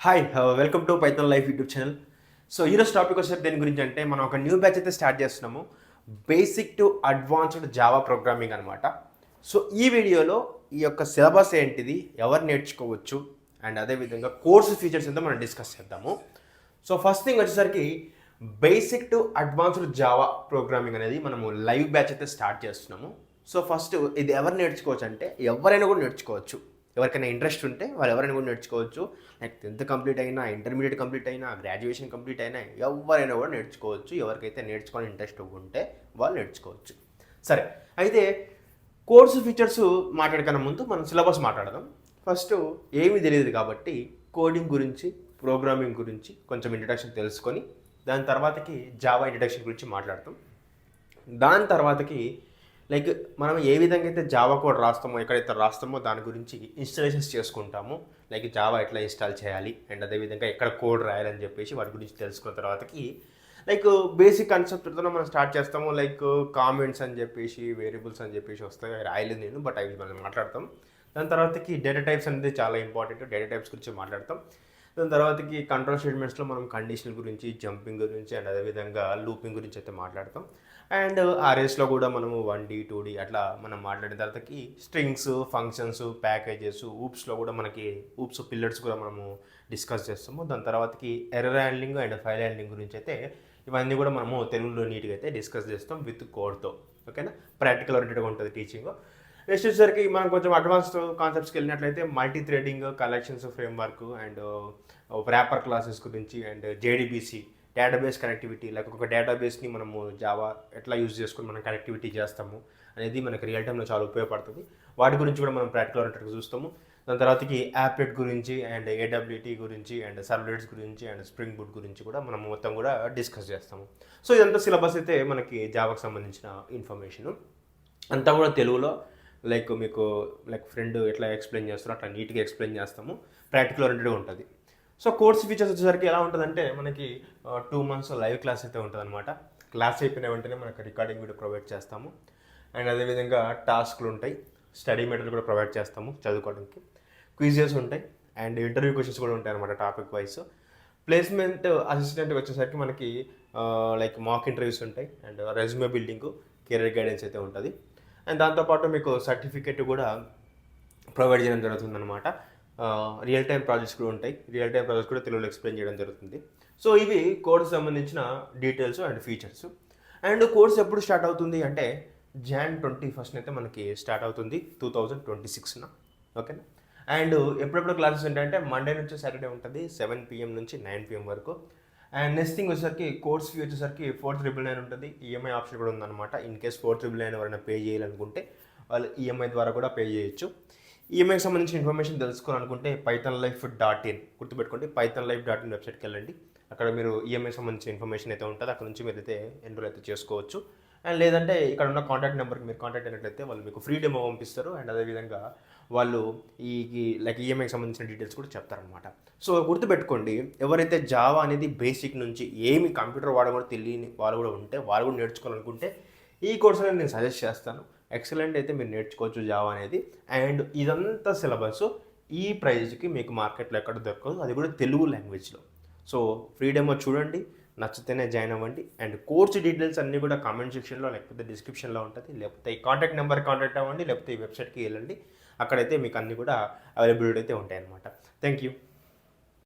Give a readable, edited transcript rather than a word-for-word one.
Hi welcome to Python life YouTube channel. So ఈరోజు topic వచ్చేసి దేని గురించి అంటే మనం ఒక న్యూ బ్యాచ్ అయితే స్టార్ట్ చేస్తున్నాము. Basic to advanced Java programming అనమాట. సో ఈ వీడియోలో ఈ యొక్క సిలబస్ ఏంటిది, ఎవరు నేర్చుకోవచ్చు అండ్ అదేవిధంగా కోర్సు ఫీచర్స్ ఎంతో మనం డిస్కస్ చేద్దాము. సో ఫస్ట్ థింగ్ వచ్చేసరికి basic to advanced Java programming అనేది మనము లైవ్ బ్యాచ్ అయితే స్టార్ట్ చేస్తున్నాము. సో ఫస్ట్ ఇది ఎవరు నేర్చుకోవచ్చు అంటే ఎవరైనా కూడా నేర్చుకోవచ్చు. ఎవరికైనా ఇంట్రెస్ట్ ఉంటే వాళ్ళు ఎవరైనా కూడా నేర్చుకోవచ్చు. లైక్ 10th కంప్లీట్ అయినా, ఇంటర్మీడియట్ కంప్లీట్ అయినా, గ్రాడ్యుయేషన్ కంప్లీట్ అయినా ఎవరైనా కూడా నేర్చుకోవచ్చు. ఎవరికైతే నేర్చుకోవాలని ఇంట్రెస్ట్ ఉంటే వాళ్ళు నేర్చుకోవచ్చు. సరే, అయితే కోర్సు ఫీచర్స్ మాట్లాడకన్నా ముందు మనం సిలబస్ మాట్లాడదాం. ఫస్ట్ ఏమీ తెలియదు కాబట్టి కోడింగ్ గురించి, ప్రోగ్రామింగ్ గురించి కొంచెం ఇంట్రడక్షన్ తెలుసుకొని దాని తర్వాతకి జావా ఇంట్రడక్షన్ గురించి మాట్లాడతాం. దాని తర్వాతకి లైక్ మనం ఏ విధంగా అయితే జావా కోడ్ రాస్తామో, ఎక్కడైతే రాస్తామో దాని గురించి ఇన్స్టాలేషన్స్ చేసుకుంటాము. లైక్ జావా ఎట్లా ఇన్స్టాల్ చేయాలి అండ్ అదేవిధంగా ఎక్కడ కోడ్ రాయాలని చెప్పేసి వాటి గురించి తెలుసుకున్న తర్వాతకి లైక్ బేసిక్ కాన్సెప్ట్తో మనం స్టార్ట్ చేస్తాము. లైక్ కామెంట్స్ అని చెప్పేసి, వేరియబుల్స్ అని చెప్పేసి వస్తాయి. రాయలేదు నేను, బట్ అవి మనం మాట్లాడతాం. దాని తర్వాతకి డేటా టైప్స్ అనేది చాలా ఇంపార్టెంట్. డేటా టైప్స్ గురించి మాట్లాడతాం. దాని తర్వాతకి కంట్రోల్ స్టేట్మెంట్స్లో మనం కండిషనల్ గురించి, జంపింగ్ గురించి అండ్ అదేవిధంగా లూపింగ్ గురించి అయితే మాట్లాడతాం. అండ్ ఆర్ఎస్లో కూడా మనము 1D 2D అట్లా మనం మాట్లాడిన తర్వాతకి స్ట్రింగ్స్, ఫంక్షన్స్, ప్యాకేజెస్, ఊప్స్లో కూడా మనకి ఊప్స్ పిల్లర్స్ కూడా మనము డిస్కస్ చేస్తాము. దాని తర్వాతకి error handling and file handling గురించి అయితే ఇవన్నీ కూడా మనము తెలుగులో నీట్గా అయితే డిస్కస్ చేస్తాం విత్ కోడ్తో. ఓకేనా, ప్రాక్టికల్ ఓరియంటెడ్గా ఉంటుంది టీచింగ్. నెక్స్ట్ వచ్చేసరికి మనం కొంచెం అడ్వాన్స్డ్ కాన్సెప్ట్స్కి వెళ్ళినట్లయితే multi threading, collections framework and wrapper classes గురించి and JDBC database connectivity, like ఒక డేటాబేస్ని మనము జావా ఎట్లా యూజ్ చేసుకొని మనం కనెక్టివిటీ చేస్తాము అనేది మనకి రియల్ టైంలో చాలా ఉపయోగపడుతుంది. వాటి గురించి కూడా మనం ప్రాక్టికల్ ఓరియంటెడ్గా చూస్తాము. దాని తర్వాతకి యాప్లెట్ గురించి అండ్ ఏడబ్ల్యూటీ గురించి అండ్ సర్వ్లెట్స్ గురించి అండ్ స్ప్రింగ్ బూట్ గురించి కూడా మనం మొత్తం కూడా డిస్కస్ చేస్తాము. సో ఇదంతా సిలబస్ అయితే మనకి జావాకి సంబంధించిన ఇన్ఫర్మేషన్ అంతా కూడా తెలుగులో లైక్ మీకు లైక్ ఫ్రెండ్ ఎట్లా ఎక్స్ప్లెయిన్ చేస్తారో అట్లా నీట్గా ఎక్స్ప్లెయిన్ చేస్తాము. ప్రాక్టికల్ ఓరియంటెడ్గా ఉంటుంది. సో కోర్స్ ఫీచర్స్ వచ్చేసరికి ఎలా ఉంటుందంటే మనకి 2 months లైవ్ క్లాస్ అయితే ఉంటుంది అనమాట. క్లాస్ అయిపోయిన వెంటనే మనకి రికార్డింగ్ వీడియో ప్రొవైడ్ చేస్తాము. అండ్ అదేవిధంగా టాస్క్లు ఉంటాయి, స్టడీ మెటీరియల్ కూడా ప్రొవైడ్ చేస్తాము చదువుకోవడానికి, క్విజెస్ ఉంటాయి అండ్ ఇంటర్వ్యూ క్వశ్చన్స్ కూడా ఉంటాయి అనమాట టాపిక్ వైజ్. ప్లేస్మెంట్ అసిస్టెంట్ వచ్చేసరికి మనకి లైక్ మాక్ ఇంటర్వ్యూస్ ఉంటాయి and resume building, career guidance అయితే ఉంటుంది. అండ్ దాంతోపాటు మీకు సర్టిఫికేట్ కూడా ప్రొవైడ్ చేయడం జరుగుతుందన్నమాట. రియల్ టైం ప్రాజెక్ట్స్ కూడా ఉంటాయి. రియల్ టైం ప్రాజెక్ట్స్ కూడా తెలుగులో ఎక్స్ప్లెయిన్ చేయడం జరుగుతుంది. సో ఇవి కోర్స్ సంబంధించిన details and features. And course ఎప్పుడు స్టార్ట్ అవుతుంది అంటే Jan 21st అయితే మనకి స్టార్ట్ అవుతుంది 2026న. ఓకేనా. అండ్ ఎప్పుడెప్పుడు క్లాసెస్ ఏంటంటే మండే నుంచి సాటర్డే ఉంటుంది 7 PM నుంచి 9 PM వరకు. అండ్ నెక్స్ట్ థింగ్ వచ్చేసరికి కోర్స్ ఫీ వచ్చేసరికి 4,999 ఉంటుంది. ఈఎంఐ ఆప్షన్ కూడా ఉందన్నమాట. ఇన్ కేస్ 4,999 ఎవరైనా పే చేయాలనుకుంటే వాళ్ళు ఈఎంఐ ద్వారా కూడా పే చేయొచ్చు. ఈఎంఐకి సంబంధించిన ఇన్ఫర్మేషన్ తెలుసుకోవాలనుకుంటే pythonlife.in గుర్తుపెట్టుకోండి. pythonlife.in వెబ్సైట్కి వెళ్ళండి. అక్కడ మీరు ఈఎంఐకి సంబంధించిన ఇన్ఫర్మేషన్ అయితే ఉంటుంది. అక్కడ నుంచి మీరు అయితే ఎన్రోల్ అయితే చేసుకోవచ్చు. అండ్ లేదంటే ఇక్కడ ఉన్న కాంటాక్ట్ నెంబర్కి మీరు కాంటాక్ట్ అయినట్లయితే వాళ్ళు మీకు ఫ్రీ డెమో పంపిస్తారు. అండ్ అదేవిధంగా వాళ్ళు లైక్ ఈఎంఐకి సంబంధించిన డీటెయిల్స్ కూడా చెప్తారనమాట. సో గుర్తుపెట్టుకోండి, ఎవరైతే జావా అనేది బేసిక్ నుంచి ఏమి కంప్యూటర్ వాడడం కూడా తెలియని వాళ్ళు కూడా ఉంటే, వాళ్ళు కూడా నేర్చుకోవాలనుకుంటే ఈ కోర్స్ అనేది నేను సజెస్ట్ చేస్తాను. ఎక్సలెంట్ అయితే మీరు నేర్చుకోవచ్చు జావా అనేది. అండ్ ఇదంతా సిలబస్ ఈ ప్రైజ్కి మీకు మార్కెట్లో ఎక్కడ దొరకదు, అది కూడా తెలుగు లాంగ్వేజ్లో. సో ఫ్రీ డెమో చూడండి, నచ్చితేనే జాయిన్ అవ్వండి. అండ్ కోర్స్ డీటెయిల్స్ అన్నీ కూడా కామెంట్ సెక్షన్లో లేకపోతే డిస్క్రిప్షన్లో ఉంటుంది. లేకపోతే ఈ కాంటాక్ట్ నెంబర్ కాంటాక్ట్ అవ్వండి, లేకపోతే ఈ వెబ్సైట్కి వెళ్ళండి. అక్కడైతే మీకు అన్నీ కూడా అవైలబిలిటీ అయితే ఉంటాయి అన్నమాట. Thank you.